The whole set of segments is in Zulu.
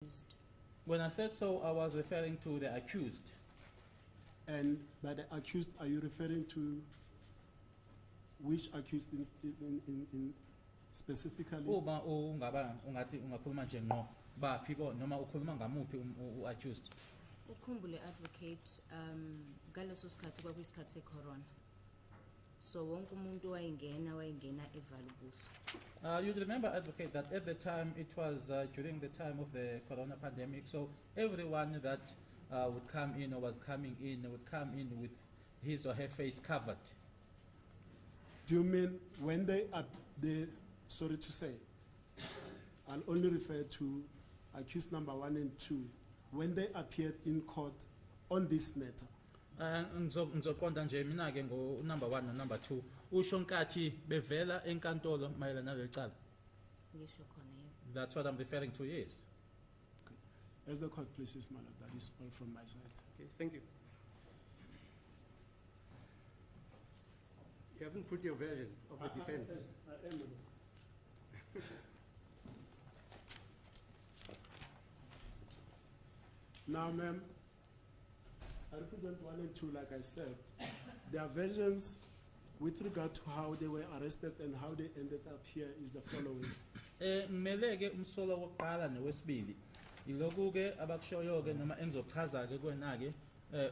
accused. When I said so, I was referring to the accused. And by the accused, are you referring to which accused in specifically? Uma ungathi ungakhuluma nje ngqo baphi bo noma ukhuluma ngamuphi accused. Ukhumbule advocate ngaleso sikhathi kwakuyisikhathi secorona. So wonke umuntu wayengena evalubuso. You remember, advocate, that at the time it was during the time of the corona pandemic, so everyone that would come in or was coming in would come in with his or her face covered. Do you mean when they are there, sorry to say, I'll only refer to accused number 1 and 2, when they appeared in court on this matter? Ngizoqonda nje mina ke ngo number 1 no number 2 usho nkathi bevela enkantolo mayelana naleli cala. Ngisho khona yebo. That's what I'm referring to, yes. Okay. As the court pleases, my lord, that is all from my side. Okay, thank you. You haven't put your version of the defense. I am. Now, ma'am, I represent 1 and 2, like I said. Their versions with regard to how they were arrested and how they ended up here is the following. Ngimeleke umsolo wokuqala nowesibili. Iloku ke abakushoyo ke noma engizochaza ke kwena ke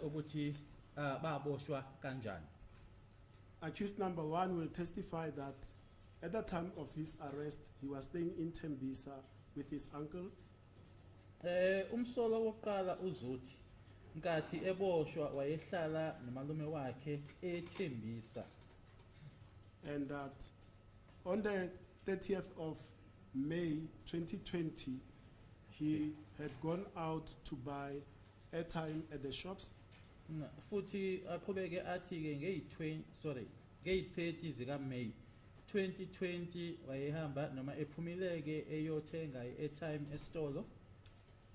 ukuthi baboshwa kanjani. Accused number 1 will testify that at the time of his arrest, he was staying in Tembisa with his uncle. Umsolo wokuqala uzuthi nkathi eboshwa wayehlala nomalume wakhe eThembisa. And that on the 30th of May 2020, he had gone out to buy airtime at the shops. Futhi aqhubeke athi ke ngeyi-30 zika May 2020 wayehamba noma ephumileke eyothenga i-airtime esitolo.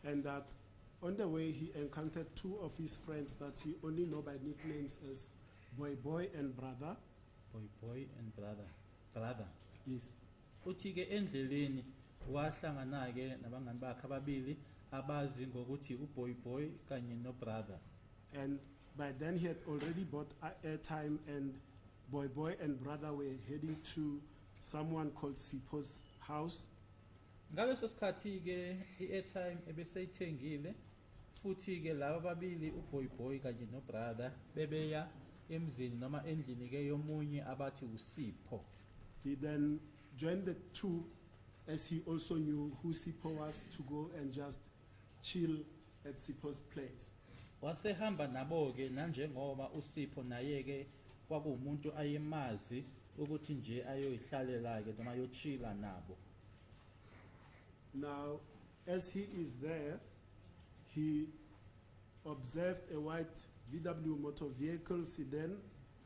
And that on the way he encountered 2 of his friends that he only know by nicknames as Boy and Brother. Boy and brother. Yes. Uthi ke endleleni wahlangana ke nabangani bakhe ababili abazi ngokuthi uBoy kanye nobrother. And by then he had already bought airtime, and Boy and Brother were heading to someone called Sipho's house. Ngaleso sikhathi ke i-airtime ebeseyithengile futhi ke laba babili uBoy kanye nobrother bebeya emzini noma endlini ke yomunye abathi uSipho. He then joined the 2 as he also knew who Sipho was, to go and just chill at Sipho's place. Wasehamba nabo ke nanjengoba uSipho naye ke kwakuumuntu ayemazi ukuthi nje ayoyihlalela ke noma ayochila nabo. Now, as he is there, he observed a white VW motor vehicle sedan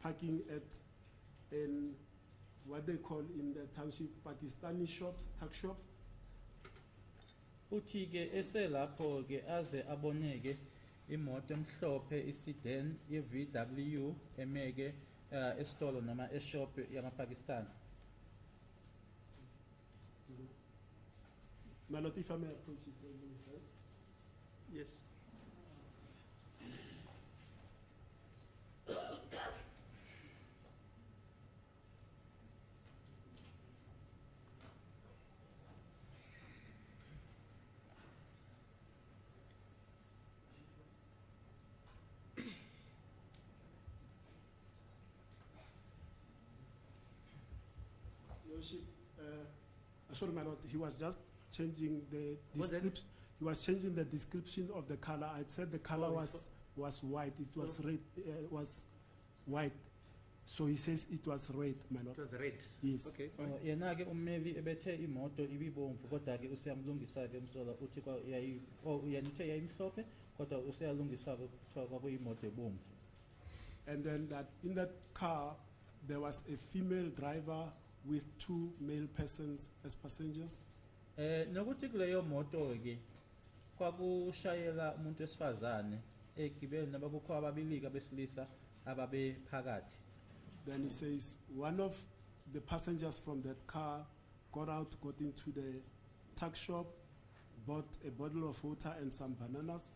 parking at what they call in the township Pakistani shops, tuck shop. Uthi ke eselapho ke aze aboneke imoto emhlophe isedan ye-VW emeke esitolo noma eshop yamaPakistan. My lord, if I may approach his side. Yes. Your Worship, sorry, my lord, he was just changing the What's that? description. He was changing the description of the color. I said the color Oh, was white. It was so- red. Was white. So he says it was red, my lord. It was red. Yes. Okay, fine. Yena ke ummeli ebethe imoto ibibomvu kodwa ke useyamlungisa ke umsola uthi uyanithe yayimhlophe kodwa useyalungisa kuthiwa kwakuyimoto ebomvu. And then that in that car there was a female driver with 2 male persons as passengers. Nokuthi kuleyo moto ke kwakushayela umuntu wesifazane egibele naba kukho ababili abesilisa ababe phakathi. Then he says one of the passengers from that car got out, got into the tuck shop, bought a bottle of water and some bananas.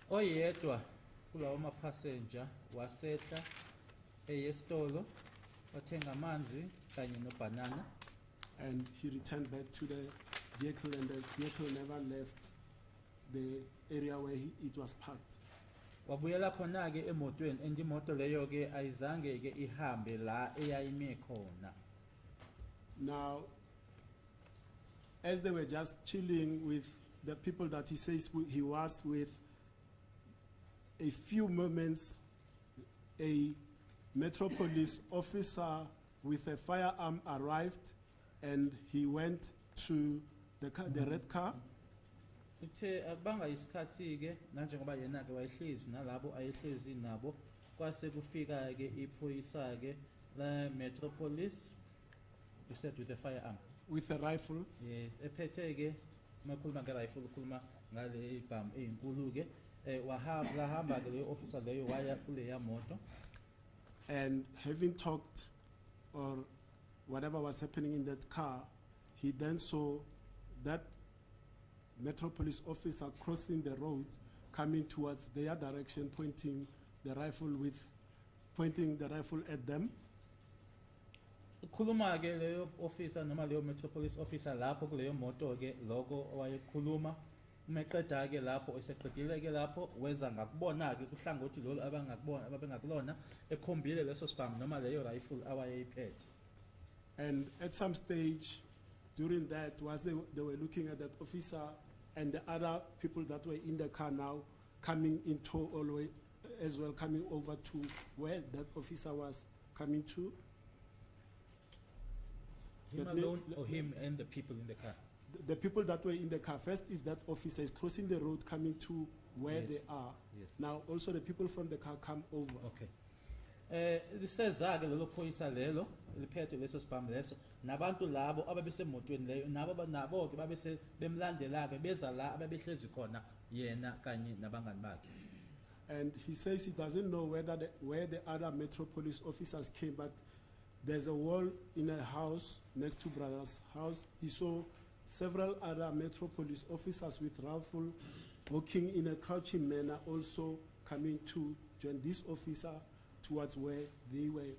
Oyedwa kulawo mapassenger wasehla eyesitolo wathenga amanzi kanye nobanana And he returned back to the vehicle, and the vehicle never left the area where it was parked. wabuyela khona-ke emotweni and imoto leyo-ke ayizange-ke ihambe la eyayime khona. Now, as they were just chilling with the people that he says he was with, a few moments, a Metropolis officer with a firearm arrived, and he went to the red car, Uthe abanga isikhathi-ke nanjengoba yena-ke wayehlezi nalabo ayehlezi nabo kwase kufika-ke iphoyisa-ke la Metropolis, you said with a firearm. with a rifle, Ephethe-ke makhuluma nge-rifle ukhuluma ngale ibhamu eyinkulu-ke lahamba-ke leyo officer leyo waya kuleya moto. and having talked or whatever was happening in that car, he then saw that Metropolis officer crossing the road, coming towards their direction, pointing the rifle at them. Ukhuluma-ke leyo officer noma leyo Metropolis officer lapho kuleyo moto-ke loko owayekhuluma umeqeda-ke lapho eseqedile-ke lapho weza ngakubona-ke kuhlangothi lolu ababengakulona ekhombile leso sibhamu noma leyo rifle awayeyiphethe. And at some stage during that, was they were looking at that officer and the other people that were in the car now coming in tow all the way as well, coming over to where that officer was coming to. Him That may- alone or him and the people in the car? The people that were in the car, first is that officer is crossing the road coming to where Yes. they are. Yes. Now also the people from the car come over. Okay. Liseza-ke lelo phoyisa lelo liphethe leso sibhamu leso nabantu labo ababesemotweni leyo nabo-ke babese bemlandela-ke beza la ababehlezi khona yena kanye nabangani bakhe. And he says he doesn't know where the other Metropolis officers came, but there's a wall in a house next to brother's house. He saw several other Metropolis officers with rifle walking in a crouching manner, also coming to join this officer towards where they were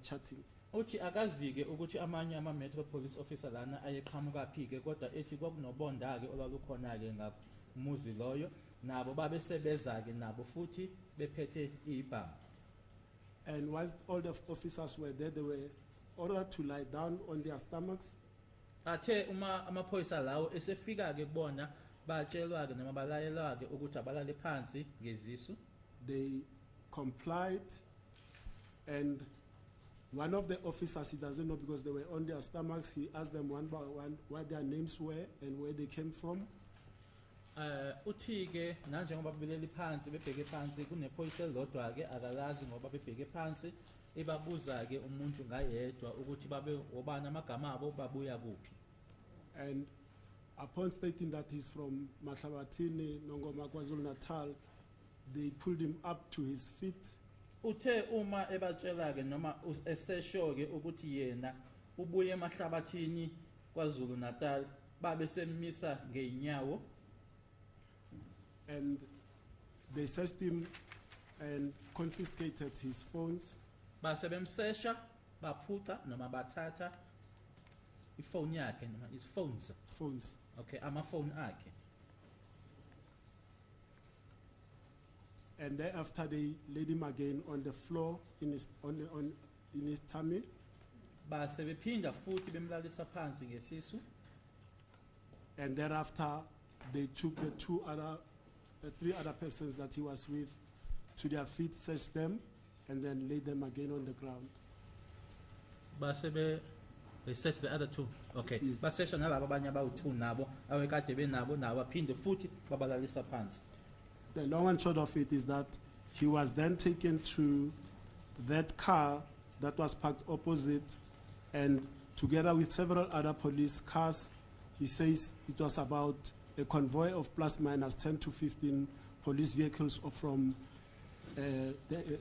chatting. Uthi akazi-ke ukuthi amanye ama-Metropolis officer lana ayeqhamukaphi-ke kodwa ethi kwakunobonda-ke olwalukhona-ke ngamuzi loyo nabo babesebeza-ke nabo futhi bephethe ibhamu. And whilst all the officers were there, they were ordered to lie down on their stomachs. Athe uma amaphoyisa lawo esefika-ke kubona batshelwa-ke noma balayelwa-ke ukuthi abalale phansi ngezisu. They complied, and one of the officers, he doesn't know because they were on their stomachs, he asked them one by one what their names were and where they came from. Uthi-ke nanjengoba beleli phansi bebheke phansi kunephoyisa elilodwa-ke akalazi ngoba bebheke phansi ebabuza-ke umuntu ngayedwa ukuthi babe obani amagama abo babuya kuphi. And upon stating that he's from Mahlabatini, Nongoma, KwaZulu-Natal, they pulled him up to his feet. Uthe uma ebatshela-ke noma esesho-ke ukuthi yena ubuye emahlabathini kwaZulu Natal babe semisa ngeinyawo. And they searched him and confiscated his phones. Base bemsesha baphuca noma bathatha ifoni yakhe noma his phones. Okay, amafoni akhe. And thereafter they laid him again on the floor in his tummy. Base bephinda futhi bemlalisa phansi ngesisu. And thereafter they took the three other persons that he was with to their feet, searched them, and then laid them again on the ground. Base they searched the other two. Okay. Yes. Basesha nalabo abanye abawu-2 nabo awekade benabo nabo baphinde futhi babalalisa phansi. The long and short of it is that he was then taken to that car that was parked opposite, and together with several other police cars, he says it was about a convoy of plus minus 10 to 15 police vehicles from the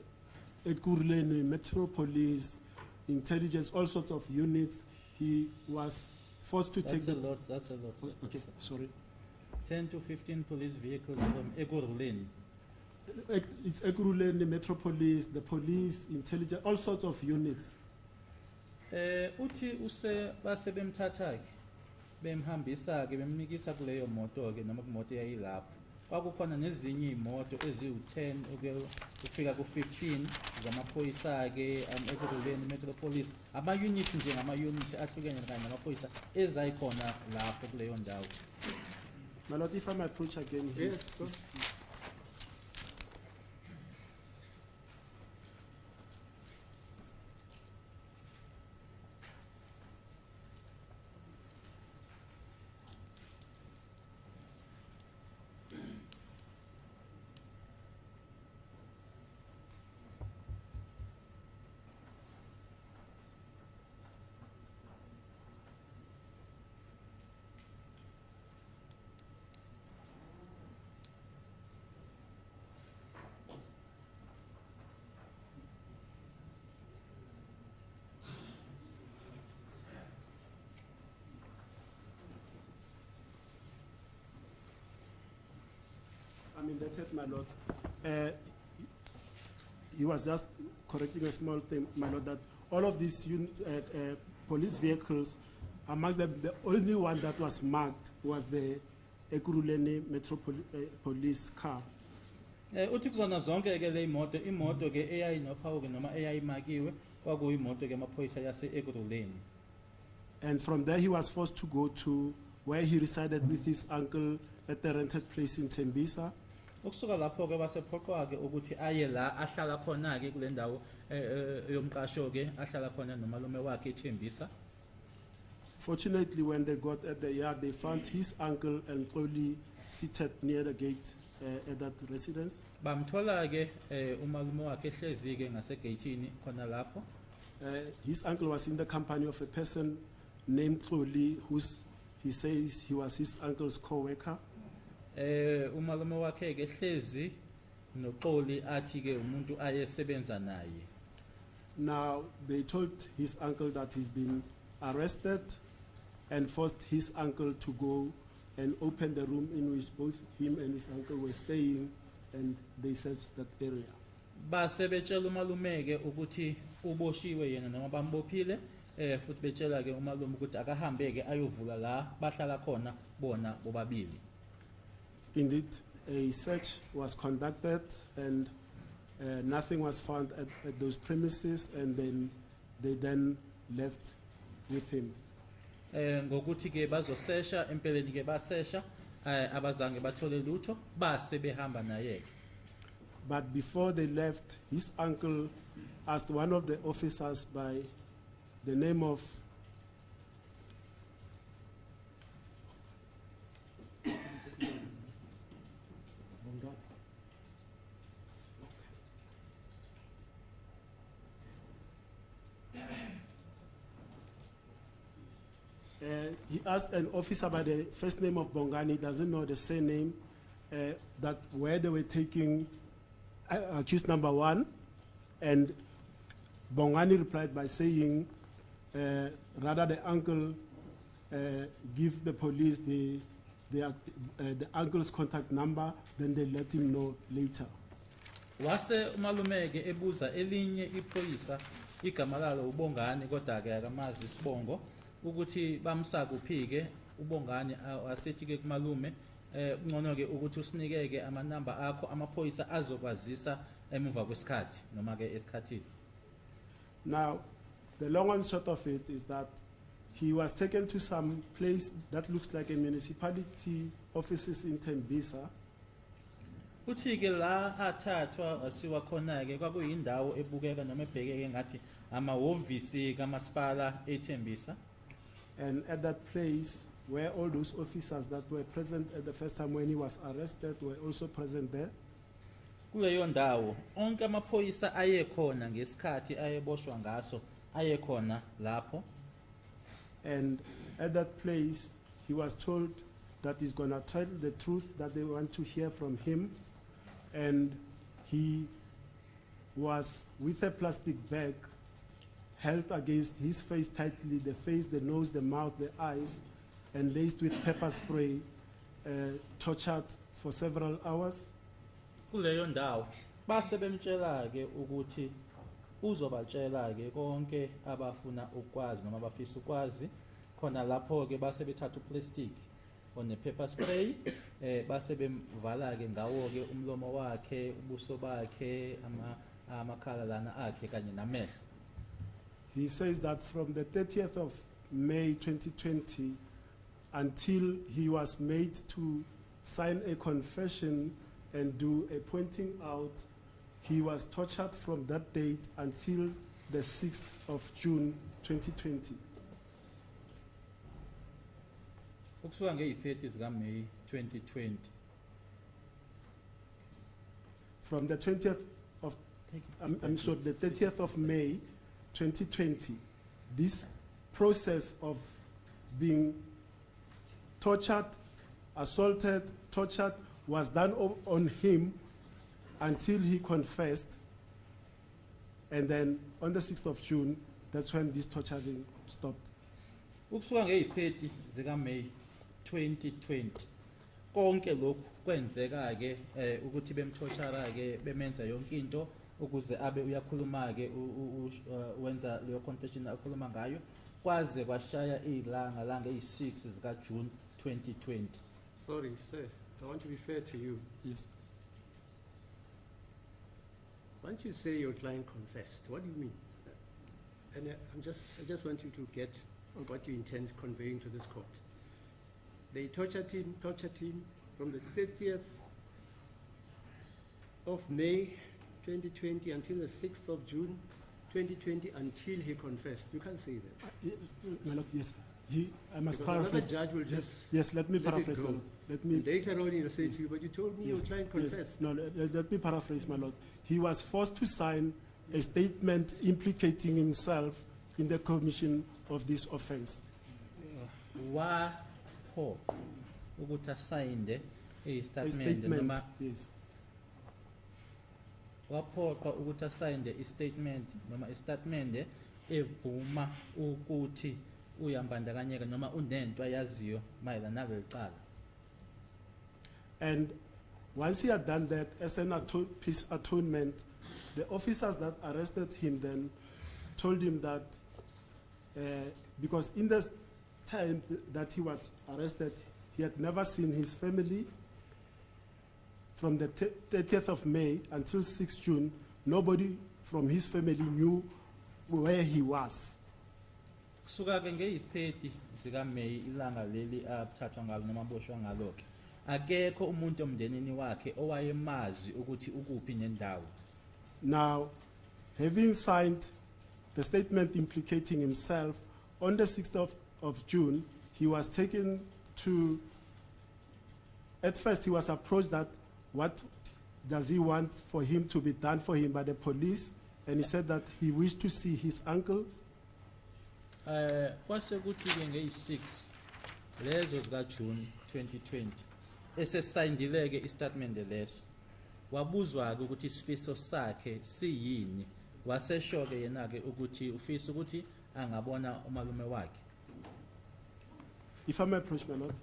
Ekurhuleni, Metro Police, intelligence, all sorts of units. He was forced to take That's a the. lot, that's a lot. sir. Okay, sorry. 10 to 15 police vehicles from Ekurhuleni. It's Ekurhuleni, the Metropolis, the police, intelligence, all sorts of units. Uthi base bemthatha ke bemhambisa ke bemnikisa kuleyo moto ke noma kumoto eyayilapho. Kwakukhona nezinye imoto eziwu10 ukufika ku15 zamaphoyisa ke Ekurhuleni Metropolis. Ama units nje ngama units ahlukene kanye namaphoyisa ezayikhona lapho kuleyo ndawo. My Lord, if I may approach again, Yes, go. I'm indebted, my Lord. He was just correcting a small thing, my Lord, that all of these police vehicles, amongst them, the only one that was marked was the Ekurhuleni Metropolis car. Uthi kuzona zonke ke le imoto ke eyayinophawu ke noma eyayimakiwe kwakuyimoto ke amaphoyisa yase Ekurhuleni. And from there, he was forced to go to where he resided with his uncle at the rented place in Tembisa. Ukusuka lapho ke basephoqwa ke ukuthi aye la ahlala khona ke kule ndawo yomqasho ke ahlala khona nomalume wakhe eThembisa. Fortunately, when they got at the yard, they found his uncle and Xoli seated near the gate at that residence. Bamthola ke umalume wakhe ehlezi ke ngasegeyithini khona lapho. His uncle was in the company of a person named Xoli, he says he was his uncle's co-worker. Umalume wakhe ke ehlezi noXoli athi ke umuntu ayesebenza naye. Now, they told his uncle that he's been arrested and forced his uncle to go and open the room in which both him and his uncle were staying, and they searched that area. Base betshela umalume ke ukuthi uboshiwe yena noma bambophile futhi betshela ke umalume ukuthi akahambe ke ayovula la bahlala khona bona bobabili. Indeed, a search was conducted and nothing was found at those premises, and then they then left with him. Ngokuthi ke bazosesha empeleni ke basesha abazange bathole lutho base behamba naye. But before they left, his uncle asked one of the officers by the name of he asked an officer by the first name of Bongani, doesn't know the surname, that where they were taking accused number 1, and Bongani replied by saying, rather the uncle give the police the uncle's contact number, then they let him know later. Wase umalume ke ebuza elinye iphoyisa igama lalo uBongani kodwa ke akamazi isibongo ukuthi bamsa kuphi ke uBongani wasethi ke kumalume ungcono ke ukuthi usinike ke amanamba akho amaphoyisa azokwazisa emuva kwesikhathi noma ke esikhathini. Now, the long and short of it is that he was taken to some place that looks like a municipality offices in Tembisa. Uthi ke la athathwa wasiwa khona ke kwakuyindawo ebukeka noma ebhekeke ngathi amahhovisi kamasipala eThembisa. And at that place, where all those officers that were present at the first time when he was arrested were also present there. Kuleyo ndawo onke amaphoyisa ayekhona ngesikhathi ayeboshwa ngaso ayekhona lapho. And at that place, he was told that he's going to tell the truth that they want to hear from him. And he was with a plastic bag held against his face tightly, the face, the nose, the mouth, the eyes, and laced with pepper spray, tortured for several hours. Kuleyo ndawo base bemtshela ke ukuthi uzobatshela ke konke abafuna ukwazi noma abafisa ukwazi khona lapho ke base bethatha uplastic one pepper spray base bemvala ke ngawo ke umlomo wakhe ubuso bakhe amakhala lana akhe kanye namehlo. He says that from the 30th of May 2020 until he was made to sign a confession and do a pointing out, he was tortured from that date until the 6th of June 2020. Ukusuka nge-30 zika May 2020 From the 20th of, I'm sorry, the 30th of May 2020, this process of being tortured, assaulted, tortured was done on him until he confessed. And then on the 6th of June, that's when this torturing stopped. ukusuka nge-30 zika May 2020 konke lokhu kwenzeka ke ukuthi bemthoshara ke bemenza yonke into ukuze abe uyakhuluma ke wenza leyo confession akhuluma ngayo kwaze kwashaya ilanga langa eyi6 zika June 2020. Sorry, sir. I want to be fair to you. Yes. Once you say your client confessed, what do you mean? And I just want you to get what you intend conveying to this court. They tortured him from the 30th of May 2020 until the 6th of June 2020 until he confessed. You can't say that. My Lord, yes. I must Because another paraphrase. judge will just Yes, let me let it paraphrase, my go. Lord. Let me. And later on he'll say Yes. to you, but you told me Yes, your client yes. confessed. No, let me paraphrase, my Lord. He was forced to sign a statement implicating himself in the commission of this offense. Wapho ukuthi asayinde A istatement statement, noma yes. waphoqa ukuthi asayinde istatement noma istatement evuma ukuthi uyambandakanyeka noma unento ayaziyo mayelana naleli cala. And once he had done that, as an peace atonement, the officers that arrested him then told him that, because in the time that he was arrested, he had never seen his family. From the 30th of May until 6th June, nobody from his family knew where he was. Kusuka ke ngeyi30 zika May ilanga leli athathwa ngalo noma aboshwa ngalo ke akekho umuntu omndenini wakhe owayemazi ukuthi ukuphi nendawo. Now, having signed the statement implicating himself, on the 6th of June, he was taken to, at first he was approached that what does he want for him to be done for him by the police, and he said that he wished to see his uncle. Kwase kuthi ke ngeyi6 lezo zika June 2020 esesayindile ke istatement leso wabuzwa ke ukuthi isifiso sakhe siyini wasesho ke yena ke ukuthi ufisa ukuthi angabona umalume wakhe. If I may approach, my Lord.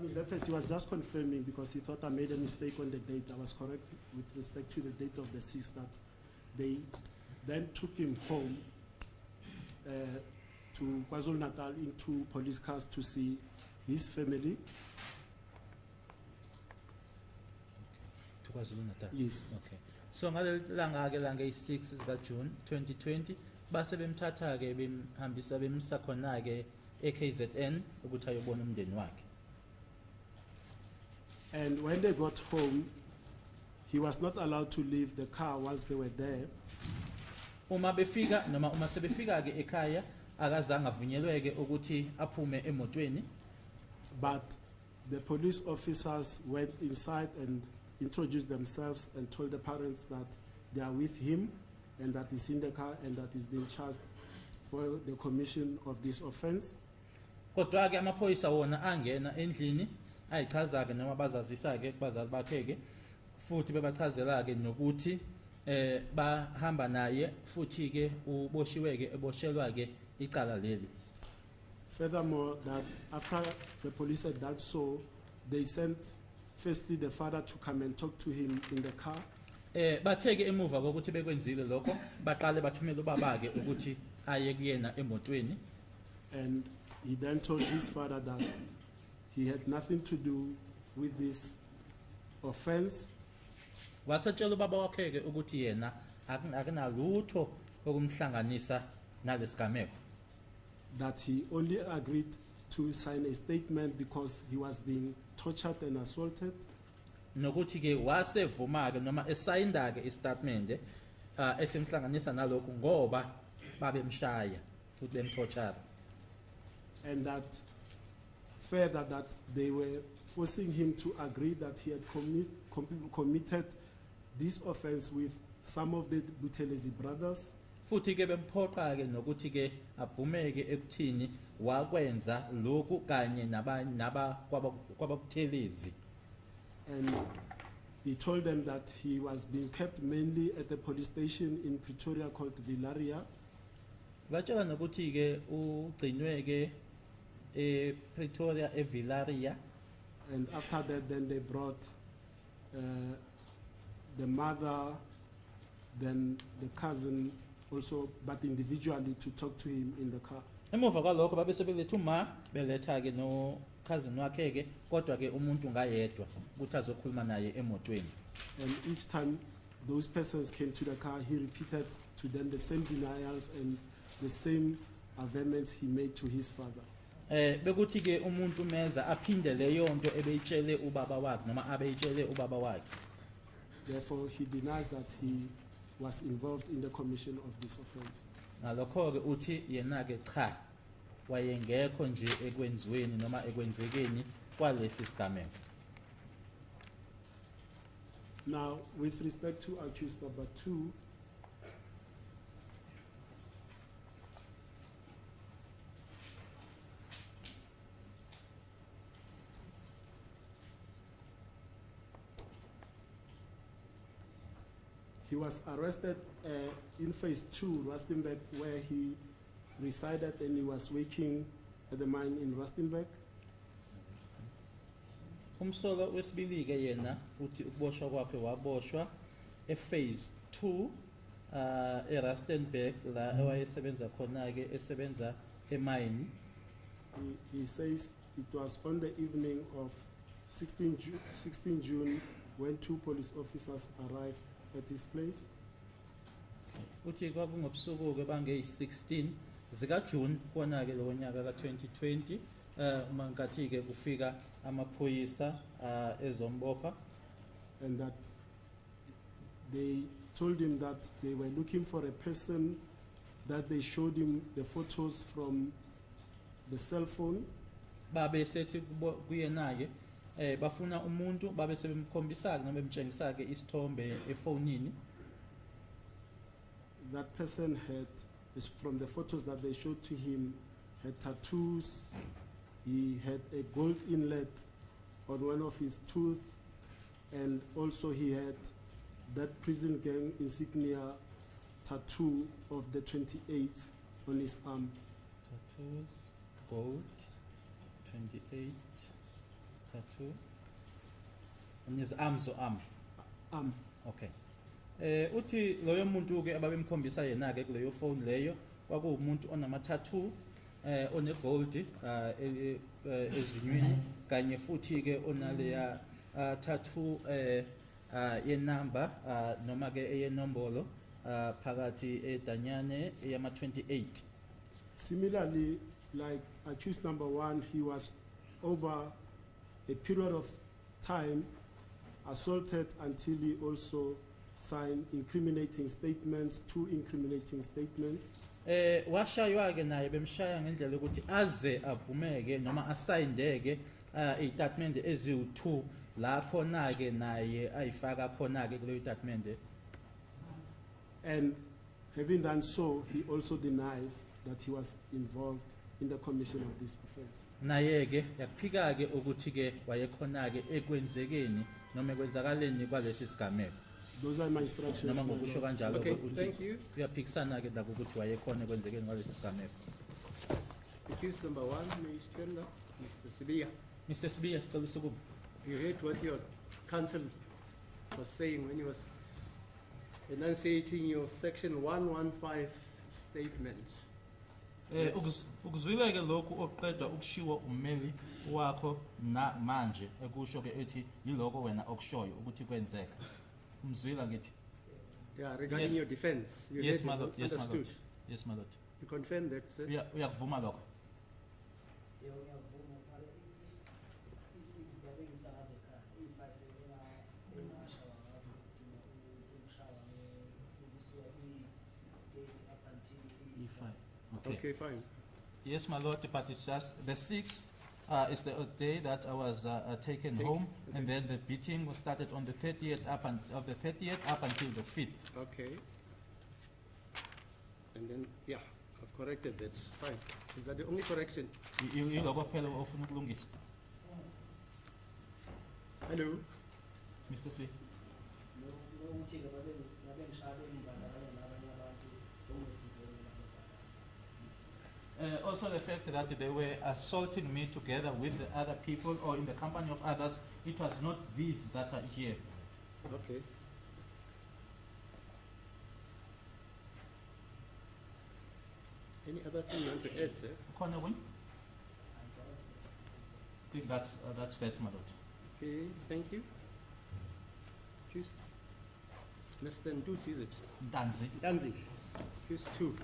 mean, that he was just confirming because he thought I made a mistake on the date. I was correct with respect to the date of the 6th, that they then took him home to KwaZulu-Natal into police cars to see his family. To KwaZulu-Natal. Yes. Okay. So ngalelanga-ke lange-6 zika-June 2020 base bemthatha-ke bemhambisa bemsa khona-ke e-KZN ukuthi ayobona umndeni wakhe. And when they got home, he was not allowed to leave the car whilst they were there. Uma befika noma uma sebefika-ke ekhaya akazange avunyelweke ukuthi aphume emotweni, But the police officers went inside and introduced themselves and told the parents that they are with him and that he's in the car and that he's been charged for the commission of this offense. kodwa-ke amaphoyisa wona angena endlini ayichaza-ke noma bazazisa-ke kubazali bakhe-ke futhi bebachazela-ke nokuthi bahamba naye futhi-ke uboshiwe-ke eboshelwa-ke icala leli. Furthermore, that after the police had done so, they sent firstly the father to come and talk to him in the car. Bathe-ke emuva kokuthi bekwenzile lokho baqale bathumela ubaba-ke ukuthi aye kuyena emotweni. And he then told his father that he had nothing to do with this offense, Wasetshela ubaba wakhe-ke ukuthi yena akunalutho okumhlanganisa nalesigameko. that he only agreed to sign a statement because he was being tortured and assaulted, Nokuthi-ke wasevuma-ke noma esayinda-ke istatement esemhlanganisa nalokhu ngoba babemshaya futhi bemthochara. and that further that they were forcing him to agree that he had committed this offense with some of the Buthelezi brothers, Futhi-ke bemphoqa-ke nokuthi-ke avumeke ekuthini wakwenza lokhu kanye kwababuthelezi. and he told them that he was being kept mainly at the police station in Pretoria called Villaria, Batshela nokuthi-ke ugcinwe-ke ePretoria eVillaria. and after that then they brought the mother, then the cousin also, but individually to talk to him in the car. Emuva kwalokho babe sebeletha uma beletha-ke no cousin wakhe-ke kodwa-ke umuntu ngayedwa ukuthi azokhuluma naye emotweni. And each time those persons came to the car, he repeated to them the same denials and the same averments he made to his father. Bekuthi-ke umuntu meza aphinde leyo nto ebeyitshele ubaba wakhe noma abeyitshele ubaba wakhe. Therefore, he denies that he was involved in the commission of this offense. Ngalokho-ke uthi yena-ke cha wayengekho nje ekwenziweni noma ekwenzekeni kwalesi sigameko. Now, with respect to accused number 2, he was arrested in phase 2, Rustenburg, where he resided and he was working at the mine in Rustenburg. Umsolo wesibili-ke yena uthi ukuboshwa kwakhe waboshwa ephase 2 eRustenburg la ewayesebenza khona-ke esebenza emine. He says it was on the evening of 16 June when 2 police officers arrived at his place. Uthi kwakungobusuku-ke bangeyi-16 zikaJune kona-ke lo nyaka ka-2020 uma nkathi-ke kufika amaphoyisa ezombopha. And that they told him that they were looking for a person, that they showed him the photos from the cell phone, Babe sethi kuyena-ke bafuna umuntu babe sebemkhombisa-ke noma bemtshengisake isithombe efonini. that person had, from the photos that they showed to him, had tattoos, he had a gold inlet on one of his tooth, and also he had that prison gang insignia tattoo of the 28th on his arm. Tattoos, gold, 28, tattoo. And his arms or arm. Okay. Uthi loyo muntu ke ababemkhombisa yena ke kuleyo phone leyo kwakuwumuntu onama tattoo one gold ezinywini kanye futhi ke onaleya tattoo ye number noma ke eyenombolo phakathi edanyane eyama 28. Similarly, like accused number 1, he was over a period of time assaulted until he also signed incriminating statements, 2 incriminating statements. Washaywa ke naye bemshaya ngendlela ukuthi aze avumeke noma asayindeke istatement eziwu2 lapho na ke naye ayifaka khona ke kuleyo statement. And having done so, he also denies that he was involved in the commission of this offense. Naye ke yakuphika ke ukuthi ke wayekhona ke ekwenzekeni noma ekwenzakaleni kwalesi sigameko. Those are my instructions. Noma my ngokusho lord. kanjalo Okay, ukuthi thank you. uyaphikisana ke la ukuthi wayekhona ekwenzekeni kwalesi sigameko. Accused number 1, Mr. Sibiya. Mr. Sibiya sicela usukuma. You heard what your counsel was saying when he was enunciating your section 115 statement. Ukuzwile ke lokhu oqedwa ukushiwa ummeli wakho na manje ekusho ke ethi yiloko wena okushoyo ukuthi kwenzeka. Umzwila ngithi. Yeah, regarding Yes. your defense. You Yes, heard my it, lord. Yes, my understood. lord. Yes, my lord. You confirm that, sir? Uyakuvuma lokho. Okay, fine. Yes, my lord, but it's just the 6th is the day that I was taken home, and then the beating was started on the 30th up until the 5th. Okay. And then, yeah, I've corrected that. Fine. Is that the only correction? Yiloko phela ofuna ukulungisa. Hello? Mr. Sweet. Also the fact that they were assaulting me together with the other people or in the company of others, it was not these that are here. Okay. Any other thing you want to add, sir? Corner win? I think that's that, my lord. Okay, thank you. Choose Mr. Ndusi, is it? Danzi. Danzi. Excuse 2.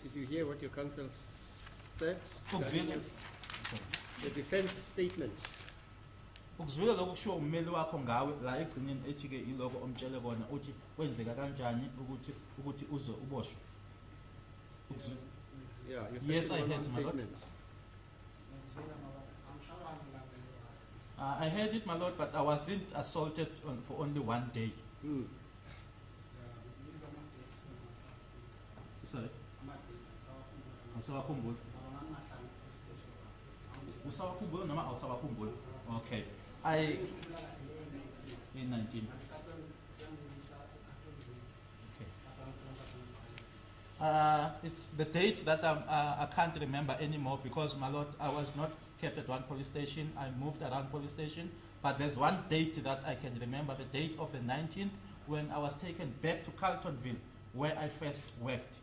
Did you hear what your counsel said? Ukuzwile. Regarding the defense statement. Ukuzwile lokho kushiwo ummeli wakho ngawe la egcineni ethi ke iloko omtshele kona uthi kwenzeka kanjani ukuthi uze uboshwe. Ukuzwile. Yeah, your Yes, second I one heard, my lord. statement. I heard it, my lord, but I wasn't assaulted for only 1 day. Hmm. Sorry. Usawakhumbula. Usawakhumbula noma awusawakhumbula? Okay. In 19. Okay. It's the dates that I can't remember anymore because, my lord, I was not kept at one police station. I moved around police station. But there's one date that I can remember, the date of the 19th, when I was taken back to Carltonville, where I first worked.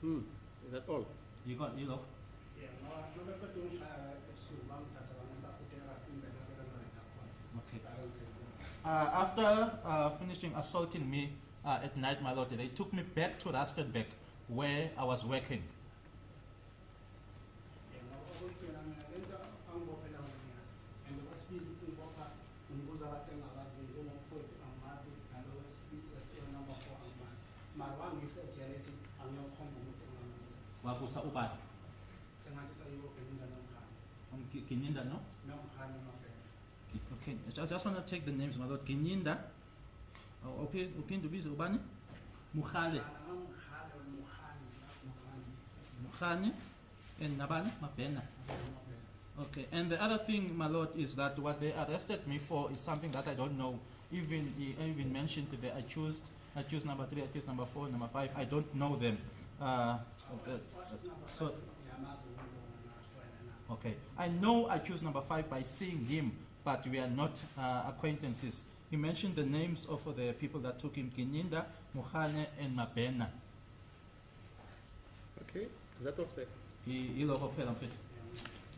Hmm. Is that all? You know? Okay. After finishing assaulting me at night, my lord, they took me back to Rustenburg, where I was working. Wakusa ubani? Gininda, no? Okay, I just want to take the names, my lord. Gininda. Okay, Dubizi Ubani? Mukhale. Mukhani. And Nabani? Mabena. Okay, and the other thing, my lord, is that what they arrested me for is something that I don't know. Even mentioned the accused number 3, accused number 4, number 5. I don't know them. So Okay. I know accused number 5 by seeing him, but we are not acquaintances. He mentioned the names of the people that took him, Kininda, Mukhane, and Mabena. Okay, is that all, sir?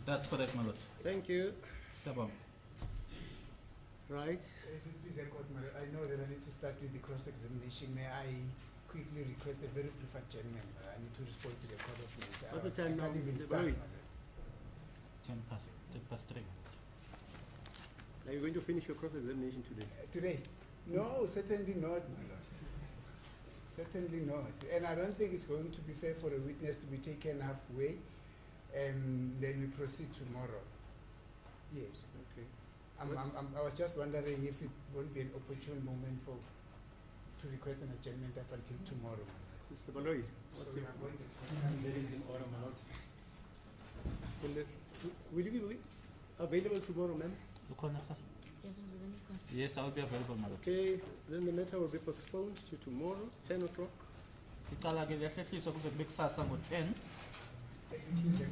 That's correct, my lord. Thank you. Sabam. Right. Please, I know that I need to start with the cross-examination. May I quickly request a very brief adjournment? I need to respond to the court of nature. What's the time now, I can't even Mr. start. Baloyi? 10 past 3. Are you going to finish your cross-examination today? Today? No, certainly not, my lord. Certainly not. And I don't think it's going to be fair for a witness to be taken halfway and then we proceed tomorrow. Yes. Okay. I was just wondering if it won't be an opportune moment to request an adjournment up until tomorrow. Mr. Baloyi, So what's we your... are going to. There is an order, my lord. Will you be available tomorrow, ma'am? Yes, I'll be available, my lord. Okay, then the matter will be postponed to tomorrow, 10 o'clock. Icala ke liyahlehlisa kuze kube kusasa ngo-10. Thank you.